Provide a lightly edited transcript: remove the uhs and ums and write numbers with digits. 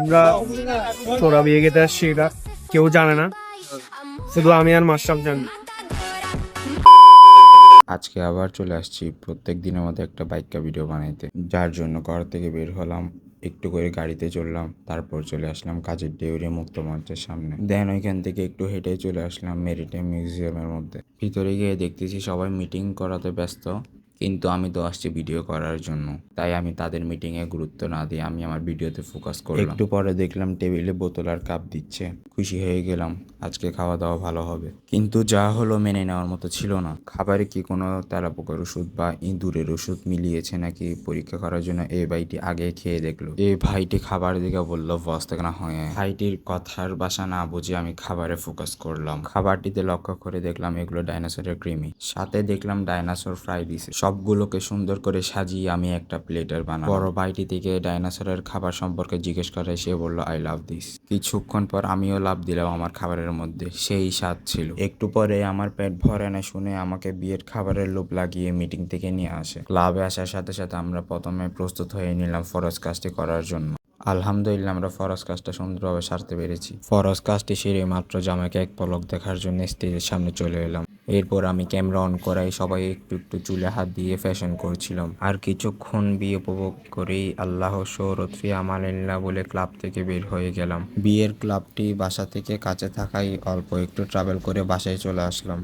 আমরা তোরা বিয়ে খেতে আসছি এটা কেউ জানে না, শুধু আমি আর মাশরাফ জানি। আজকে আবার চলে আসছি প্রত্যেক দিনের মতো একটা বাইকা ভিডিও বানাইতে, যার জন্য ঘর থেকে বের হলাম, একটু করে গাড়িতে চললাম, তারপর চলে আসলাম কাজের ডেউরি মুক্ত মঞ্চের সামনে। দেন ওইখান থেকে একটু হেঁটে চলে আসলাম মেরিটাইম মিউজিয়ামের মধ্যে। ভিতরে গিয়ে দেখতেছি সবাই মিটিং করাতে ব্যস্ত, কিন্তু আমি তো আসছি ভিডিও করার জন্য, তাই আমি তাদের মিটিংয়ে গুরুত্ব না দিয়ে আমি আমার ভিডিওতে ফোকাস করলাম। একটু পরে দেখলাম টেবিলে বোতল আর কাপ দিচ্ছে, খুশি হয়ে গেলাম, আজকে খাওয়া দাওয়া ভালো হবে। কিন্তু যা হলো মেনে নেওয়ার মতো ছিল না। খাবারে কি কোনো তেলাপোকার ওষুধ বা ইঁদুরের ওষুধ মিলিয়েছে নাকি পরীক্ষা করার জন্য এই ভাইটি আগে খেয়ে দেখলো। এই ভাইটি খাবার দিকে বললো বস থেকে না হয়ে। ভাইটির কথার বাসা না বুঝে আমি খাবারে ফোকাস করলাম। খাবারটিতে লক্ষ্য করে দেখলাম এগুলো ডাইনোসরের ক্রিমি, সাথে দেখলাম ডাইনোসর ফ্রাই দিছে। সবগুলোকে সুন্দর করে সাজিয়ে আমি একটা প্লেটার বানালাম। বড় ভাইটি থেকে ডাইনোসরের খাবার সম্পর্কে জিজ্ঞেস করে সে বলল আই লাভ দিস। কিছুক্ষণ পর আমিও লাভ দিলাম আমার খাবারের মধ্যে, সেই স্বাদ ছিল। একটু পরে আমার পেট ভরে না শুনে আমাকে বিয়ের খাবারের লোভ লাগিয়ে মিটিং থেকে নিয়ে আসে। ক্লাবে আসার সাথে সাথে আমরা প্রথমে প্রস্তুত হয়ে নিলাম ফরজ কাজটি করার জন্য। আলহামদুলিল্লাহ আমরা ফরজ কাজটা সুন্দরভাবে সারতে পেরেছি। ফরজ কাজটি সেরে মাত্র জামাইকে এক পলক দেখার জন্য স্টেজের সামনে চলে এলাম। এরপর আমি ক্যামেরা অন করাই সবাই একটু একটু চুলে হাত দিয়ে ফ্যাশন করছিলাম। আর কিছুক্ষণ বিয়ে উপভোগ করেই আল্লাহ শরৎ ফি আমানিল্লাহ বলে ক্লাব থেকে বের হয়ে গেলাম। বিয়ের ক্লাবটি বাসা থেকে কাছে থাকায় অল্প একটু ট্রাভেল করে বাসায় চলে আসলাম।